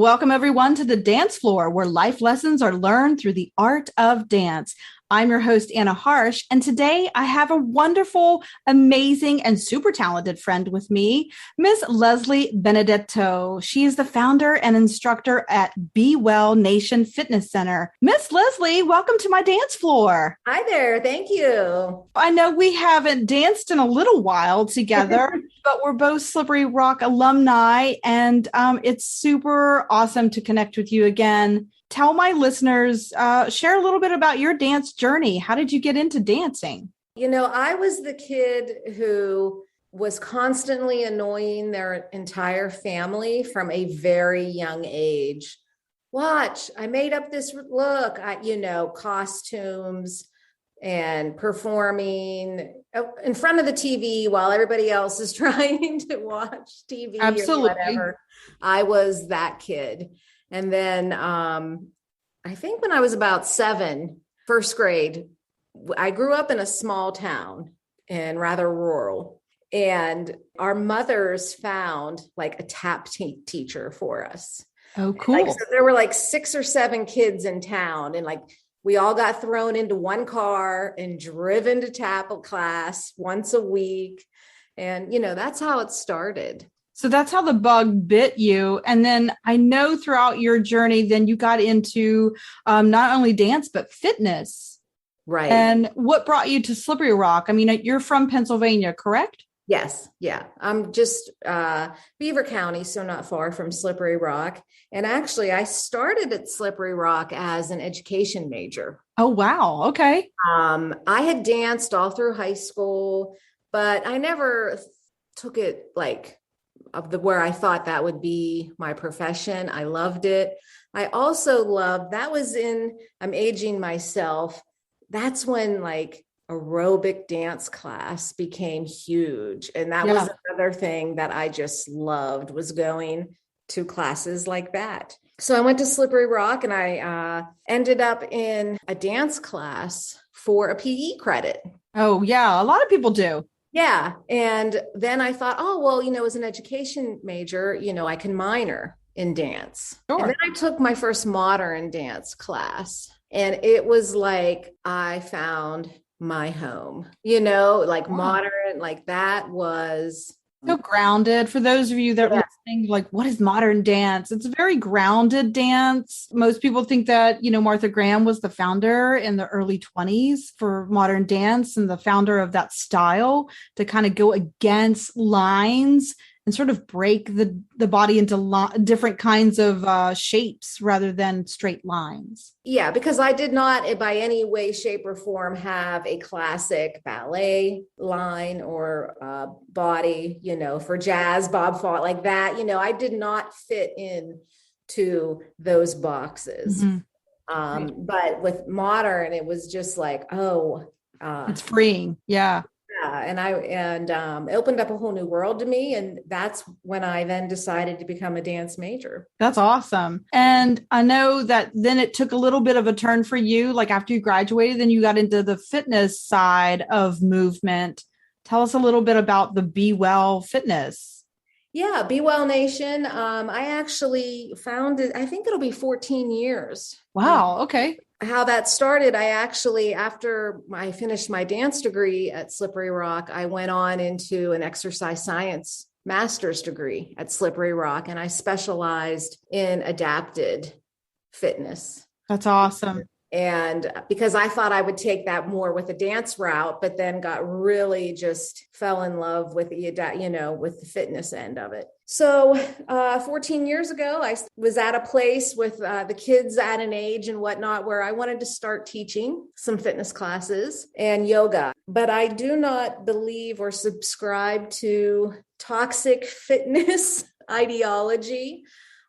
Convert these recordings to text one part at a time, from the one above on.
Welcome, everyone, to the dance floor, where life lessons are learned through the art of dance. I'm your host, Anna Harsh, and today I have a wonderful, amazing, and super talented friend with me, Miss Leslie Benedetto. She is the founder and instructor at B+Well Nation Fitness Center. Miss Leslie, welcome to my dance floor. Hi there. Thank you. I know we haven't danced in a little while together, but we're both Slippery Rock alumni, and it's super awesome to connect with you again. Tell my listeners, share a little bit about your dance journey. How did you get into dancing? I was the kid who was constantly annoying their entire family from a very young age. Watch, I made up this look, costumes and performing in front of the TV while everybody else is trying to watch TV. Absolutely. Or whatever. I was that kid. And then I think when I was about 7, first grade, I grew up in a small town and rather rural. And our mothers found like a tap teacher for us. Oh, cool. So there were like 6 or 7 kids in town, and like we all got thrown into one car and driven to tap class once a week. And, that's how it started. So that's how the bug bit you. And then I know throughout your journey, then you got into not only dance, but fitness. Right. And what brought you to Slippery Rock? I mean, you're from Pennsylvania, correct? Yes. Yeah. I'm just Beaver County, so not far from Slippery Rock. And actually, I started at Slippery Rock as an education major. Oh, wow. Okay. I had danced all through high school, but I never took it like where I thought that would be my profession. I loved it. I also loved, I'm aging myself. That's when like aerobic dance class became huge. And that was another thing that I just loved, was going to classes like that. So I went to Slippery Rock and I ended up in a dance class for a PE credit. Oh, yeah. A lot of people do. Yeah. And then I thought, as an education major, I can minor in dance. Sure. And then I took my first modern dance class, and it was like I found my home, modern, like that was so grounded. For those of you that are listening, like, what is modern dance? It's a very grounded dance. Most people think that, Martha Graham was the founder in the early 20s for modern dance and the founder of that style to kind of go against lines and sort of break the body into different kinds of shapes rather than straight lines. Yeah, because I did not by any way, shape, or form have a classic ballet line or body, for jazz, Bob Fosse, like that. I did not fit in to those boxes. Mm-hmm. But with modern, it was just like, it's freeing. Yeah. And it opened up a whole new world to me. And that's when I then decided to become a dance major. That's awesome. And I know that then it took a little bit of a turn for you. Like after you graduated, then you got into the fitness side of movement. Tell us a little bit about the B+Well Fitness. Yeah, B+Well Nation. I actually founded, I think it'll be 14 years. Wow. Okay. How that started, after I finished my dance degree at Slippery Rock, I went on into an exercise science master's degree at Slippery Rock, and I specialized in adapted fitness. That's awesome. And because I thought I would take that more with a dance route, but then got really just fell in love with with the fitness end of it. So 14 years ago, I was at a place with the kids at an age and whatnot where I wanted to start teaching some fitness classes and yoga. But I do not believe or subscribe to toxic fitness ideology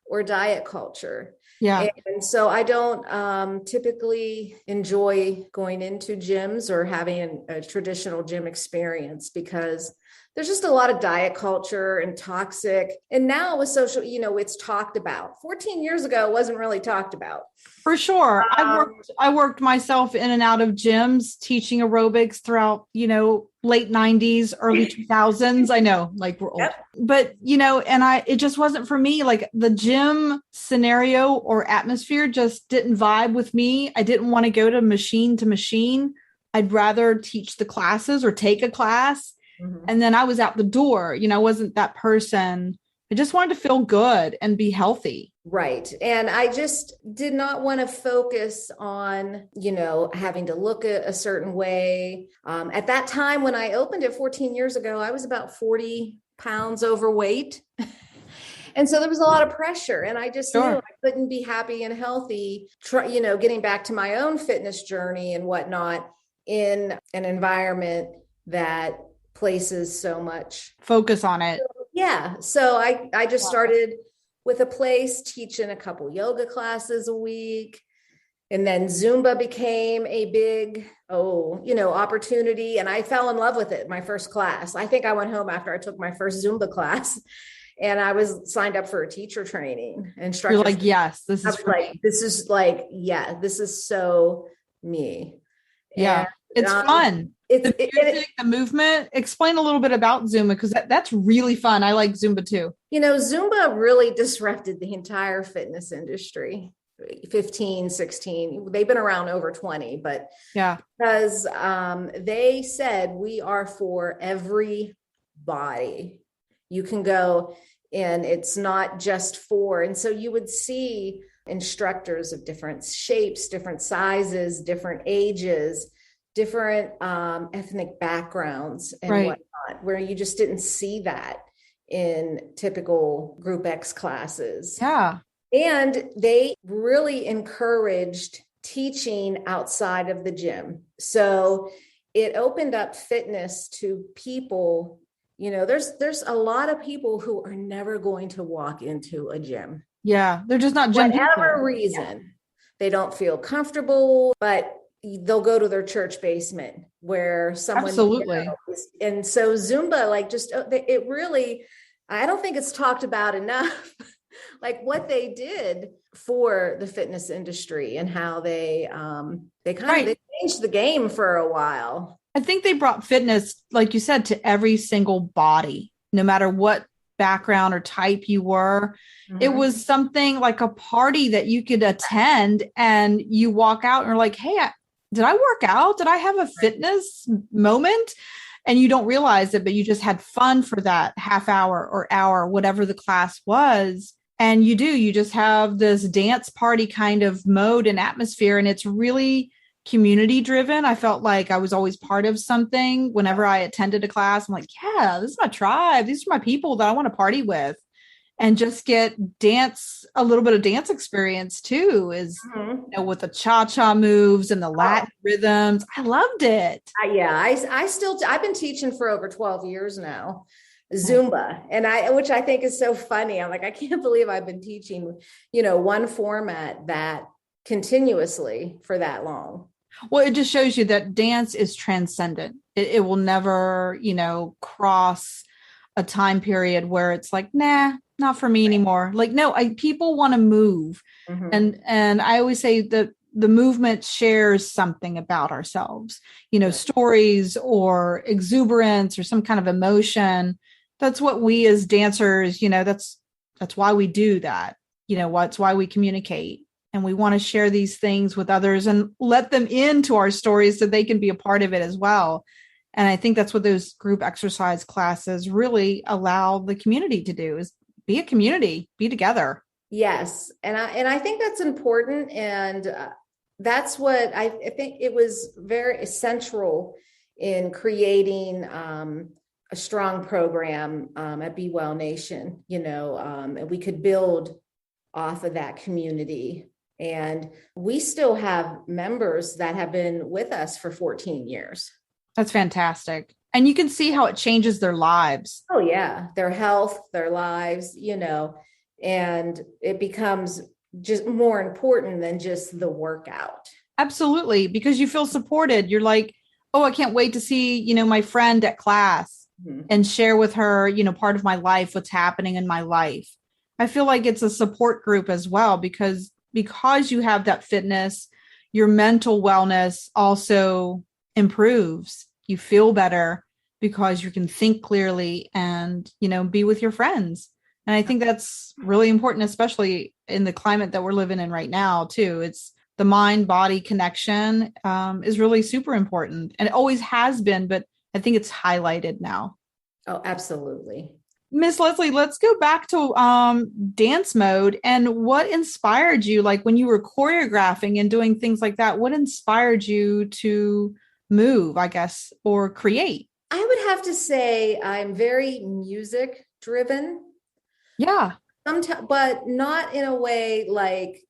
or diet culture. Yeah. And so I don't typically enjoy going into gyms or having a traditional gym experience, because there's just a lot of diet culture and toxic. And now with social, it's talked about. 14 years ago, it wasn't really talked about. For sure. I worked myself in and out of gyms teaching aerobics throughout, late 90s, early 2000s. I know, like we're old. Yep. But, it just wasn't for me. Like the gym scenario or atmosphere just didn't vibe with me. I didn't want to go to machine. I'd rather teach the classes or take a class. Mm-hmm. And then I was out the door, wasn't that person. I just wanted to feel good and be healthy. Right. And I just did not want to focus on, having to look a certain way. At that time, when I opened it 14 years ago, I was about 40 pounds overweight. And so there was a lot of pressure, and I just knew I couldn't be happy and healthy, getting back to my own fitness journey and whatnot in an environment that places so much focus on it. Yeah. So I just started with a place teaching a couple yoga classes a week. And then Zumba became a big, opportunity. And I fell in love with it. My first class. I think I went home after I took my first Zumba class, and I was signed up for a teacher training instructor. You're like, yes, this is this is so me. Yeah. And, it's fun. It's the music, the movement. Explain a little bit about Zumba, because that's really fun. I like Zumba too. Zumba really disrupted the entire fitness industry. 15, 16, they've been around over 20, but yeah, because they said we are for every body. You can go, and it's not just for, and so you would see instructors of different shapes, different sizes, different ages, different ethnic backgrounds and whatnot, where you just didn't see that in typical Group X classes. Yeah. And they really encouraged teaching outside of the gym. So it opened up fitness to people. There's a lot of people who are never going to walk into a gym. Yeah. They're just not gym people. Whatever reason. They don't feel comfortable, but they'll go to their church basement where someone. Absolutely. And so Zumba, it really, I don't think it's talked about enough. Like what they did for the fitness industry and how they they changed the game for a while. I think they brought fitness, like you said, to every single body, no matter what background or type you were. Mm-hmm. It was something like a party that you could attend, and you walk out and you're like, hey, did I work out? Did I have a fitness moment? And you don't realize it, but you just had fun for that half hour or hour, whatever the class was. And you just have this dance party kind of mode and atmosphere. And it's really community driven. I felt like I was always part of something. Whenever I attended a class, I'm like, yeah, this is my tribe. These are my people that I want to party with, and just get a little bit of dance experience too, is with the cha-cha moves and the Latin rhythms. I loved it. I've been teaching for over 12 years now, Zumba. And which I think is so funny. I'm like, I can't believe I've been teaching, one format that continuously for that long. Well, it just shows you that dance is transcendent. It will never, cross a time period where it's like, nah, not for me anymore. Like, no, people want to move. Mm-hmm. And I always say that the movement shares something about ourselves, stories or exuberance or some kind of emotion. That's what we as dancers, that's why we do that. That's why we communicate. And we want to share these things with others and let them into our stories so they can be a part of it as well. And I think that's what those group exercise classes really allow the community to do, is be a community, be together. Yes. And I think that's important. And that's what I think it was very essential in creating a strong program at B+Well Nation, and we could build off of that community. And we still have members that have been with us for 14 years. That's fantastic. And you can see how it changes their lives. Oh, yeah. Their health, their lives, and it becomes just more important than just the workout. Absolutely. Because you feel supported. You're like, oh, I can't wait to see, my friend at class. Mhm. and share with her, part of my life, what's happening in my life. I feel like it's a support group as well because you have that fitness, your mental wellness also improves. You feel better because you can think clearly and, be with your friends. And I think that's really important, especially in the climate that we're living in right now, too. It's the mind body connection is really super important. And it always has been, but I think it's highlighted now. Oh, absolutely. Miss Leslie, let's go back to dance mode and what inspired you, like when you were choreographing and doing things like that, what inspired you to move, I guess, or create? I would have to say I'm very music driven. Yeah, Sometimes, but not in a way like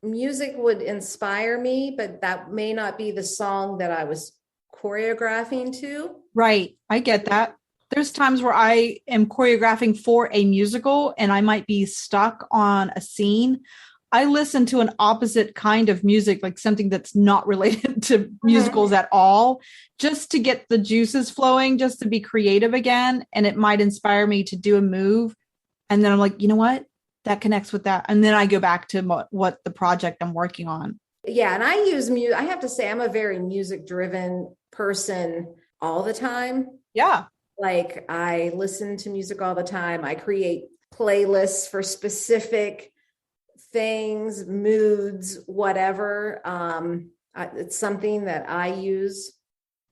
music would inspire me, but that may not be the song that I was choreographing to. right. I get that. There's times where I am choreographing for a musical and I might be stuck on a scene. I listen to an opposite kind of music, like something that's not related to musicals Mhm. at all, just to get the juices flowing, just to be creative again. And it might inspire me to do a move. And then I'm like, you know what? That connects with that. And then I go back to what the project I'm working on. Yeah, and I use music. I have to say, I'm a very music driven person all the time. Yeah. Like, I listen to music all the time. I create playlists for specific things, moods, whatever. It's something that I use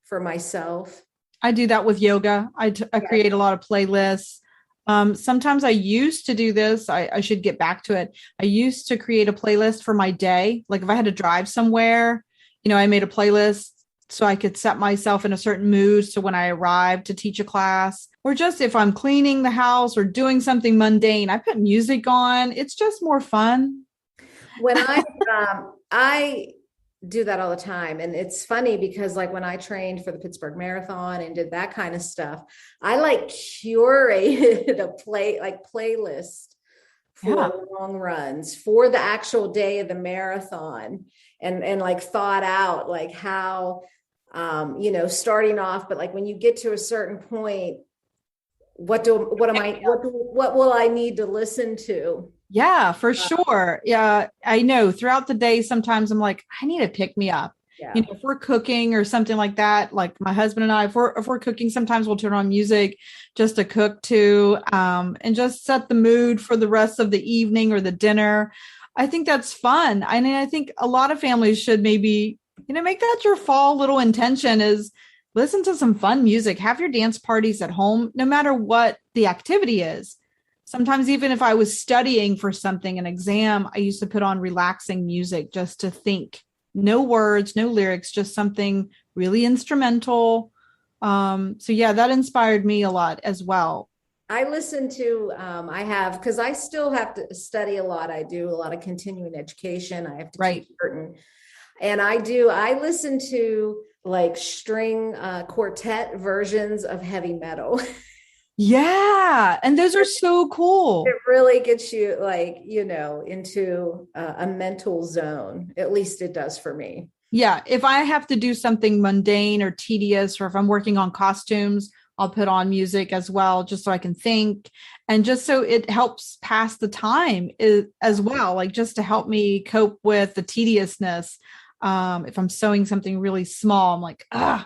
for myself. I do that with yoga. I Yes. create a lot of playlists. Sometimes I used to do this. I should get back to it. I used to create a playlist for my day. Like if I had to drive somewhere, I made a playlist so I could set myself in a certain mood. So when I arrived to teach a class, or just if I'm cleaning the house or doing something mundane, I put music on. It's just more fun. When I do that all the time. And it's funny because like when I trained for the Pittsburgh Marathon and did that kind of stuff, I like curated a playlist Yeah. for long runs for the actual day of the marathon and like thought out like how starting off, but like when you get to a certain point, what will I need to listen to? Yeah, for Uh, sure. Yeah, I know throughout the day, sometimes I'm like, I need to pick me up. yeah. If we're cooking or something like that, like my husband and I, if we're cooking, sometimes we'll turn on music just to cook to, and just set the mood for the rest of the evening or the dinner. I think that's fun. I mean, I think a lot of families should maybe, make that your fall little intention is listen to some fun music, have your dance parties at home, no matter what the activity is. Sometimes even if I was studying for something, an exam, I used to put on relaxing music just to think. No words, no lyrics, just something really instrumental. So yeah, that inspired me a lot as well. I listen to, I have, because I still have to study a lot. I do a lot of continuing education. I have to teach Right. certain, and I listen to like string quartet versions of heavy metal. Yeah. And those are so It cool. really gets you like, into a mental zone. At least it does for me. Yeah. If I have to do something mundane or tedious, or if I'm working on costumes, I'll put on music as well, just so I can think and just so it helps pass the time as well, like just to help me cope with the tediousness. If I'm sewing something really small, I'm like, I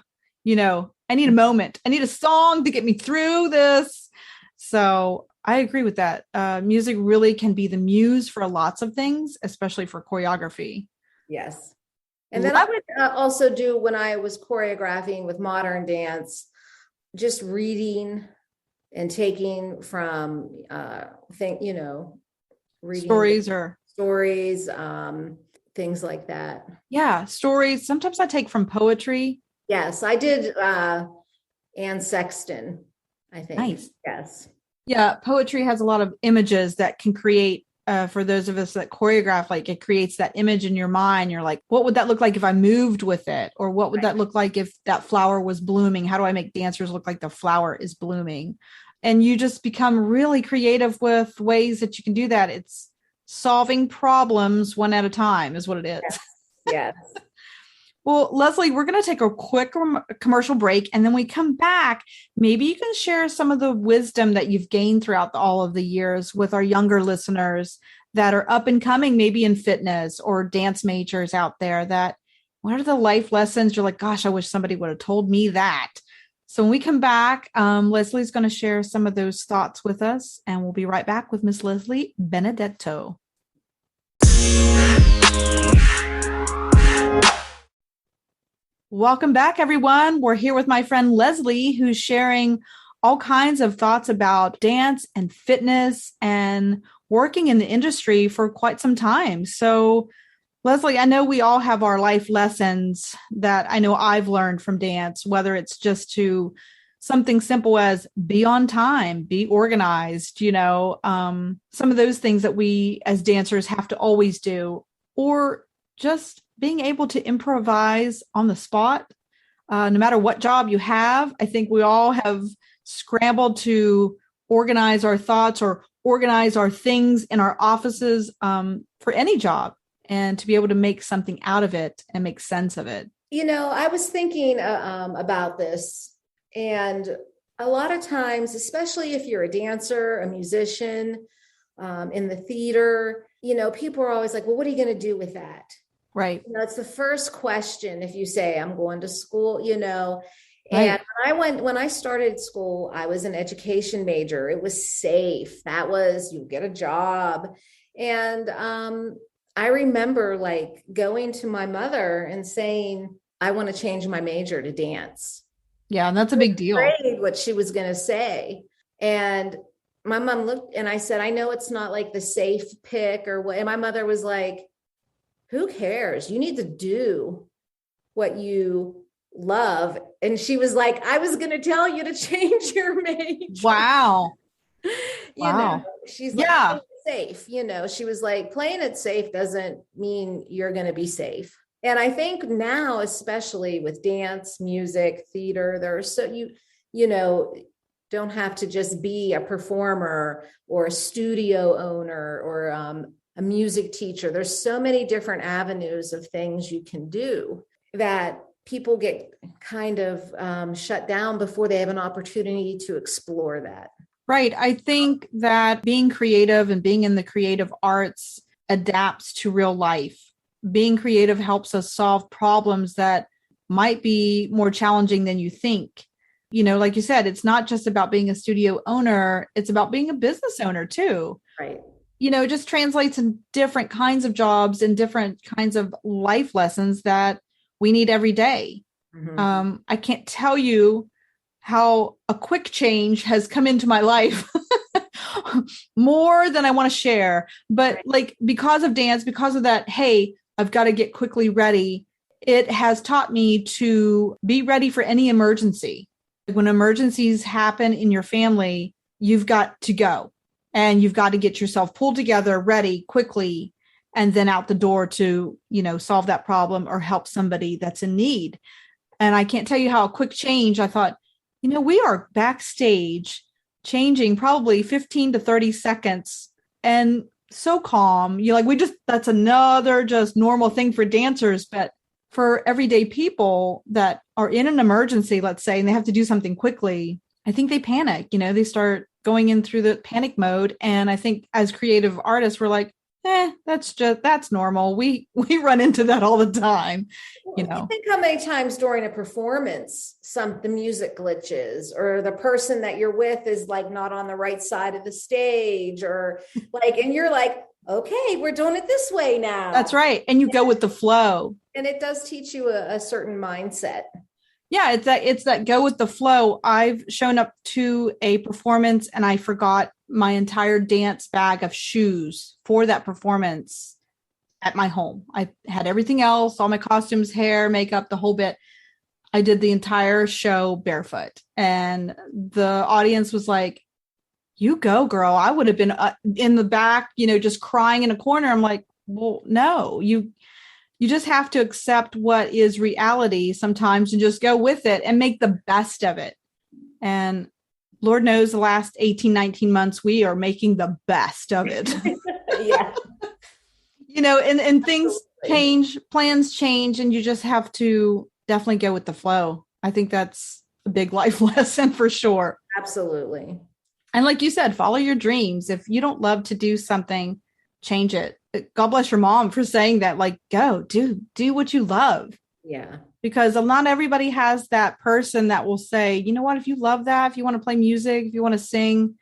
need a moment. I need a song to get me through this. So I agree with that. Music really can be the muse for lots of things, especially for choreography. Yes. And then I would also do when I was choreographing with modern dance, just reading and taking from reading Stories or stories, things like that. yeah, stories. Sometimes I take from poetry. Yes, I did Anne Sexton, I think. Nice. Yes. Yeah, poetry has a lot of images that can create. For those of us that choreograph, like it creates that image in your mind. You're like, what would that look like if I moved with it? Or what would that look like if that flower was blooming? How do I make dancers look like the flower is blooming? And you just become really creative with ways that you can do that. It's solving problems one at a time, is what it is. Yes. Yes. Well, Leslie, we're going to take a quick commercial break. And then we come back. Maybe you can share some of the wisdom that you've gained throughout all of the years with our younger listeners that are up and coming, maybe in fitness or dance majors out there. That what are the life lessons you're like, gosh, I wish somebody would have told me that. So when we come back, Leslie's going to share some of those thoughts with us. And we'll be right back with Miss Leslie Benedetto. Welcome back, everyone. We're here with my friend Leslie, who's sharing all kinds of thoughts about dance and fitness and working in the industry for quite some time. So, Leslie, I know we all have our life lessons that I know I've learned from dance, whether it's just to something simple as be on time, be organized, some of those things that we as dancers have to always do, or just being able to improvise on the spot, no matter what job you have. I think we all have scrambled to organize our thoughts or organize our things in our offices for any job and to be able to make something out of it and make sense of it. I was thinking about this, and a lot of times, especially if you're a dancer, a musician, in the theater, people are always like, well, what are you going to do with that? Right. It's the first question if you say, I'm going to school, Right. And when I started school, I was an education major. It was safe. That was, you get a job. And I remember like going to my mother and saying, I want to change my major to dance. Yeah, and that's a big deal. Afraid what she was going to say. And my mom looked and I said, I know it's not like the safe pick or what. And my mother was like, who cares? You need to do what you love. And she was like, I was going to tell you to change your major. Wow. She's like, yeah, safe. She was like, playing it safe doesn't mean you're going to be safe. And I think now, especially with dance, music, theater, there's so don't have to just be a performer or a studio owner or a music teacher. There's so many different avenues of things you can do that people get kind of shut down before they have an opportunity to explore that. Right. I think that being creative and being in the creative arts adapts to real life. Being creative helps us solve problems that might be more challenging than you think. Like you said, it's not just about being a studio owner. It's about being a business owner too. Right. It just translates in different kinds of jobs and different kinds of life lessons that we need every day. Mm-hmm. I can't tell you how a quick change has come into my life more than I want to share. But right. Like because of dance, because of that, hey, I've got to get quickly ready. It has taught me to be ready for any emergency. When emergencies happen in your family, you've got to go and you've got to get yourself pulled together, ready quickly, and then out the door to, solve that problem or help somebody that's in need. And I can't tell you how a quick change, I thought, we are backstage changing probably 15 to 30 seconds and so calm. That's another just normal thing for dancers, but for everyday people that are in an emergency, let's say, and they have to do something quickly, I think they panic, they start going in through the panic mode. And I think as creative artists, we're like, that's normal. We run into that all the time. You think how many times during a performance, the music glitches or the person that you're with is like not on the right side of the stage or like, and you're like, okay, we're doing it this way now. That's right. And you go with the flow. And it does teach you a certain mindset. Yeah, it's that go with the flow. I've shown up to a performance and I forgot my entire dance bag of shoes for that performance at my home. I had everything else, all my costumes, hair, makeup, the whole bit. I did the entire show barefoot. And the audience was like, you go, girl. I would have been in the back, just crying in a corner. I'm like, well, no, you just have to accept what is reality sometimes and just go with it and make the best of it. And Lord knows the last 18, 19 months, we are making the best of it. Yeah. And things plans change, and you just have to definitely go with the flow. I think that's a big life lesson for sure. Absolutely. And like you said, follow your dreams. If you don't love to do something, change it. God bless your mom for saying that, like, go do what you love. Yeah. Because not everybody has that person that will say, you know what, if you love that, if you want to play music, if you want to sing,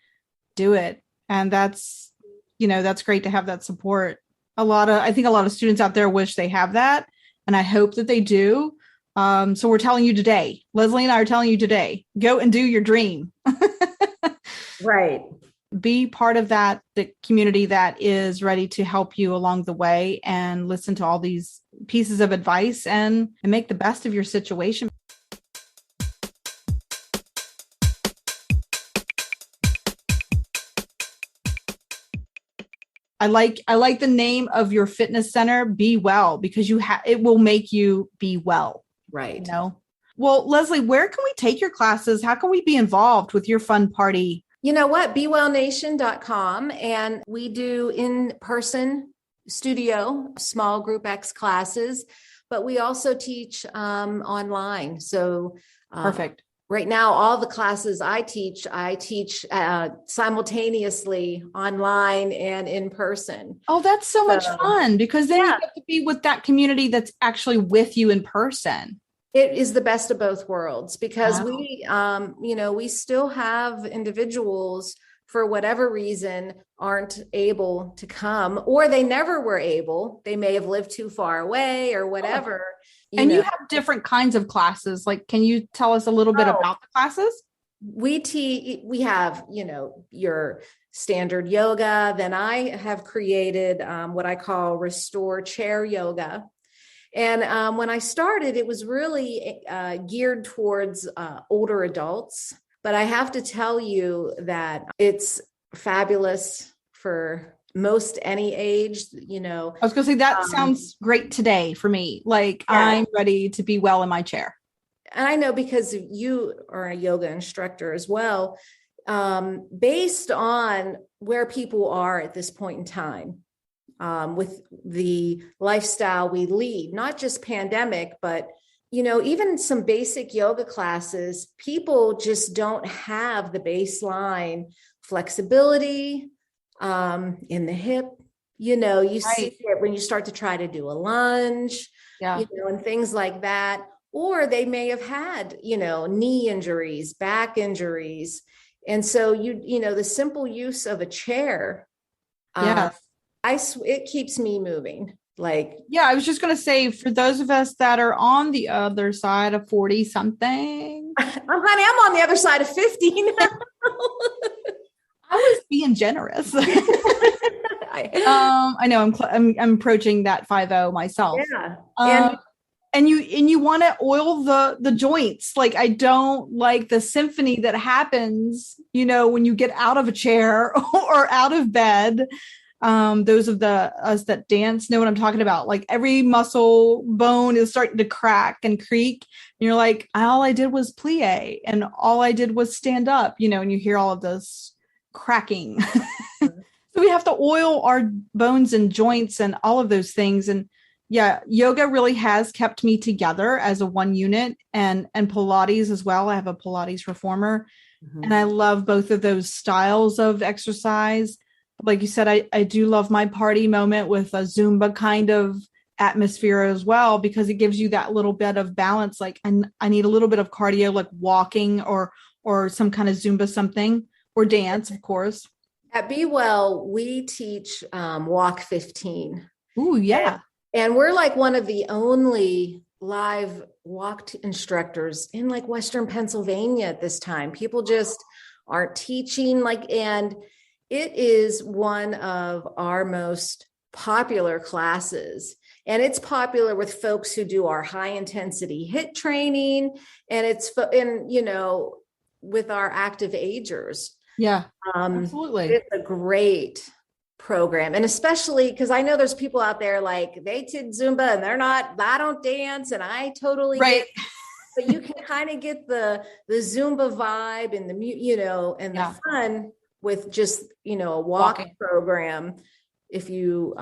do it. And that's, that's great to have that support. I think a lot of students out there wish they have that. And I hope that they do. So we're telling you today, Leslie and I are telling you today, go and do your dream. Right. Be part of the community that is ready to help you along the way, and listen to all these pieces of advice and make the best of your situation. I like the name of your fitness center, B+Well, because it will make you be well. Right. Well, Leslie, where can we take your classes? How can we be involved with your fun party? You know what? BeWellNation.com. And we do in-person studio, small group X classes, but we also teach online. So Perfect. Right now, all the classes I teach simultaneously online and in person. Oh, that's so much fun, because then you get to be with that community that's actually with you in person. It is the best of both worlds, because we still have individuals, for whatever reason, aren't able to come, or they never were able. They may have lived too far away or whatever. And you have different kinds of classes. Like, can you tell us a little bit about the classes? We have, your standard yoga. Then I have created what I call restore chair yoga. And when I started, it was really geared towards older adults. But I have to tell you that it's fabulous for most any age. I was going to say that sounds great today for me. Like, I'm ready to be well in my chair. And I know, because you are a yoga instructor as well, based on where people are at this point in time. With the lifestyle we lead, not just pandemic, but, even some basic yoga classes, people just don't have the baseline flexibility in the hip. You see it when you start to try to do a lunge, and things like that. Or they may have had, knee injuries, back injuries. And so the simple use of a chair, it keeps me moving. I was just going to say, for those of us that are on the other side of 40 something, I'm on the other side of 50 now. I was being generous. I know I'm approaching that 50 myself. Yeah. And you want to oil the joints. Like, I don't like the symphony that happens, when you get out of a chair or out of bed. Those of us that dance know what I'm talking about. Like, every muscle bone is starting to crack and creak. And you're like, all I did was plie, and all I did was stand up, and you hear all of this cracking. So we have to oil our bones and joints and all of those things. And yoga really has kept me together as a one unit, and Pilates as well. I have a Pilates reformer, and I love both of those styles of exercise. Like you said, I do love my party moment with a Zumba kind of atmosphere as well, because it gives you that little bit of balance. Like, I need a little bit of cardio, like walking or some kind of Zumba something, or dance, of course. At B+Well, we teach Walk 15. Ooh, yeah. And we're like one of the only live walk instructors in like Western Pennsylvania at this time. People just aren't teaching, and it is one of our most popular classes. And it's popular with folks who do our high intensity HIIT training. And with our active agers. Yeah, absolutely. It's a great program. And especially because I know there's people out there, like, they did Zumba and I don't dance, and I totally get it. But you can kind of get the Zumba vibe and the fun with just, a walking program. If you,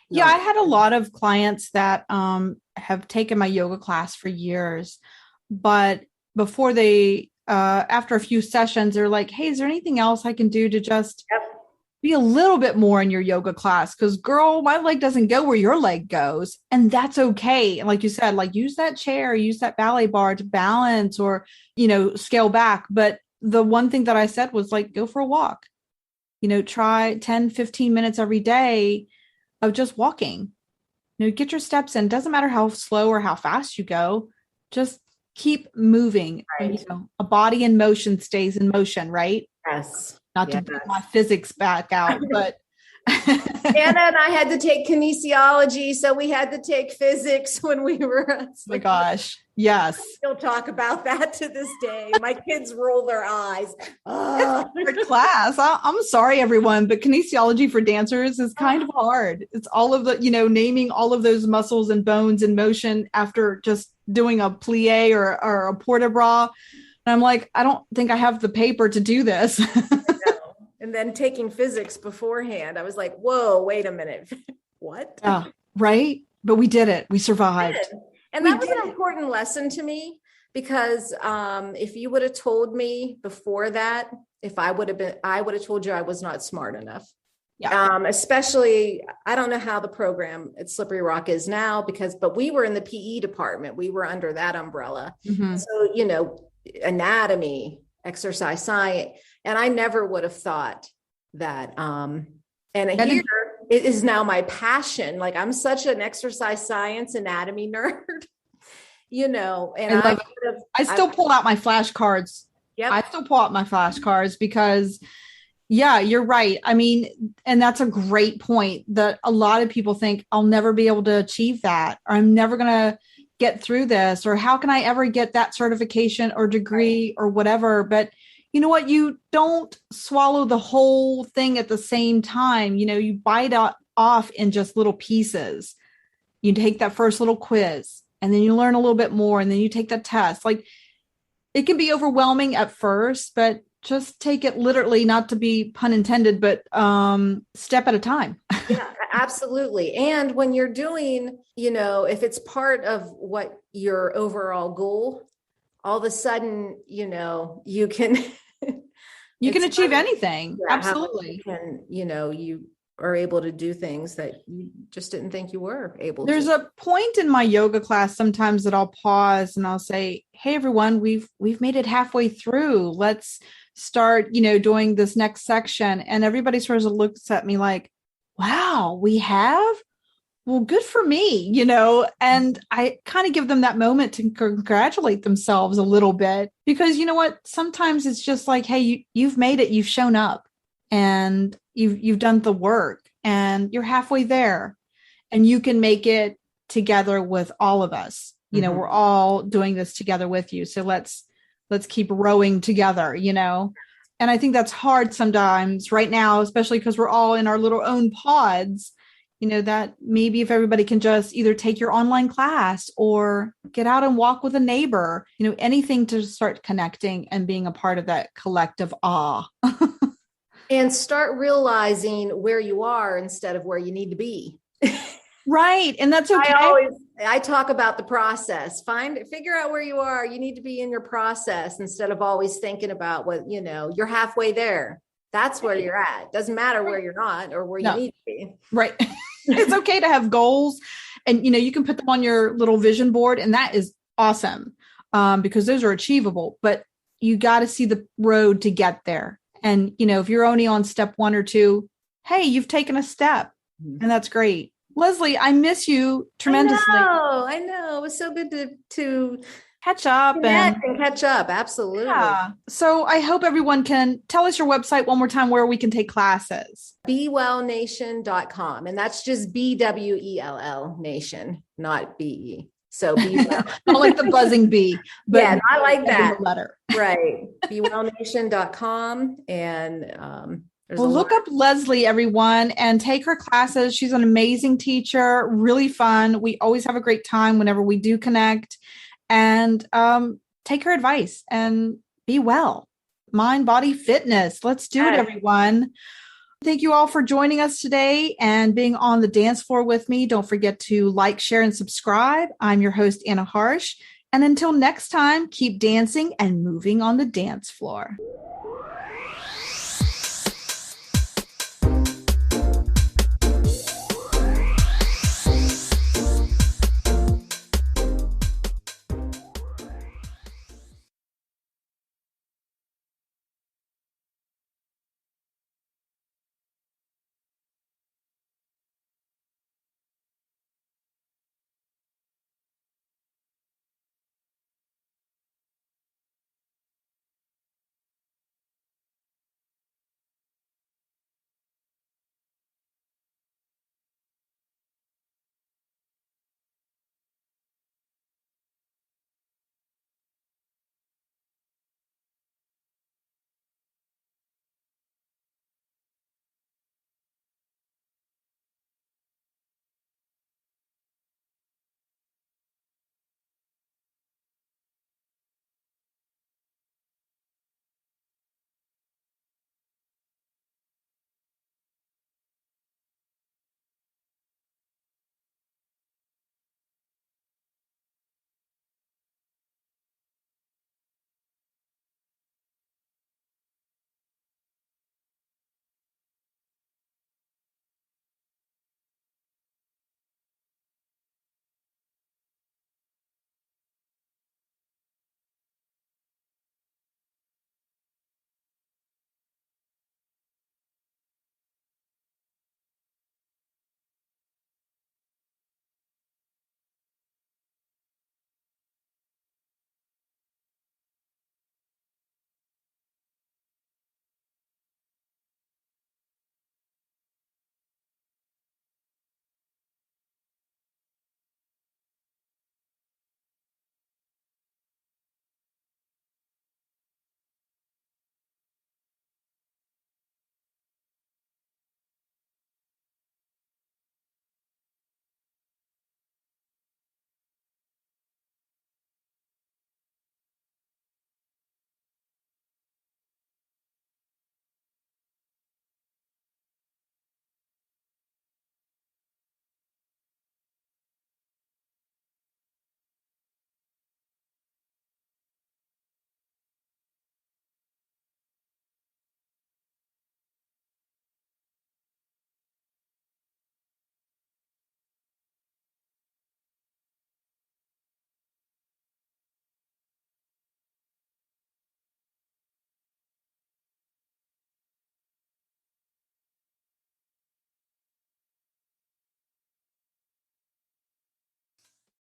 Yeah, I not. had a lot of clients that have taken my yoga class for years, but before they after a few sessions, they're like, "Hey, is there anything else I can do to just Yep. be a little bit more in your yoga class? Because girl, my leg doesn't go where your leg goes, and that's okay." And like you said, like use that chair, use that ballet bar to balance, or scale back. But the one thing that I said was like, go for a walk. Try 10, 15 minutes every day of just walking. Get your steps in. Doesn't matter how slow or how fast you go. Just keep moving. Right. A body in motion stays in motion, right? Yes. Not to Yes. bring my physics back out, but Anna and I had to take kinesiology, so we had to take physics when we were. my gosh. Yes. Still talk about that to this day. My kids roll their eyes. Hard class. I'm sorry, everyone, but kinesiology for dancers is kind of hard. It's all of the, naming all of those muscles and bones in motion after just doing a plie or a port de bras. And I'm like, I don't think I have the paper to do this. And then taking physics beforehand, I was like, whoa, wait a minute. What? Yeah, right. But we did it. We survived. And that was an important lesson to me, because if you would have told me before that, I would have told you I was not smart enough. Yeah. Especially, I don't know how the program at Slippery Rock is now, but we were in the PE department. We were under that umbrella. Mm-hmm. So, anatomy, exercise science. And I never would have thought that. Here it is now my passion. Like, I'm such an exercise science anatomy nerd, and I still pull out my flashcards. Yep. I still pull out my flashcards because, yeah, you're right. I mean, and that's a great point that a lot of people think I'll never be able to achieve that, or I'm never going to get through this, or how can I ever get that certification or degree or whatever. But you know what? You don't swallow the whole thing at the same time. You bite off in just little pieces. You take that first little quiz and then you learn a little bit more and then you take that test. Like, it can be overwhelming at first, but just take it literally, not to be pun intended, but step at a time. Yeah, absolutely. And when you're doing, if it's part of what your overall goal, all of a sudden, you can you can achieve anything. Yeah, absolutely. You are able to do things that you just didn't think you were able There's to. a point in my yoga class sometimes that I'll pause and I'll say, "Hey everyone, we've made it halfway through. Let's start, doing this next section." And everybody sort of looks at me like, "Wow, we have? Well, good for me," and I kind of give them that moment to congratulate themselves a little bit, because you know what? Sometimes it's just like, hey, you've made it, you've shown up, and you've done the work, and you're halfway there, and you can make it together with all of us. Mm-hmm. We're all doing this together with you. So let's keep rowing together, And I think that's hard sometimes right now, especially because we're all in our little own pods. That maybe if everybody can just either take your online class or get out and walk with a neighbor, anything to start connecting and being a part of that collective awe. And start realizing where you are instead of where you need to be. Right. And that's okay. I talk about the process. Figure out where you are. You need to be in your process instead of always thinking about what, you're halfway there. That's where you're at. Doesn't matter where you're not or where you need to be. Right. It's okay to have goals, and you can put them on your little vision board, and that is awesome, because those are achievable, but you got to see the road to get there. And if you're only on step 1 or 2, hey, you've taken a step, and that's great. Leslie, I miss you tremendously. I know. It was so good to catch up and catch up. Absolutely. Yeah. So I hope everyone can tell us your website one more time where we can take classes. BWellNation.com. And that's just BWELL Nation, not BE. So BWell. Not like the buzzing bee, but yeah, I like that letter. Right. BWellNation.com. And look up Leslie, everyone, and take her classes. She's an amazing teacher, really fun. We always have a great time whenever we do connect. And take her advice and be well. Mind, body, fitness. Let's do it, everyone. Thank you all for joining us today and being on the dance floor with me. Don't forget to like, share, and subscribe. I'm your host, Anna Harsh. And until next time, keep dancing and moving on the dance floor.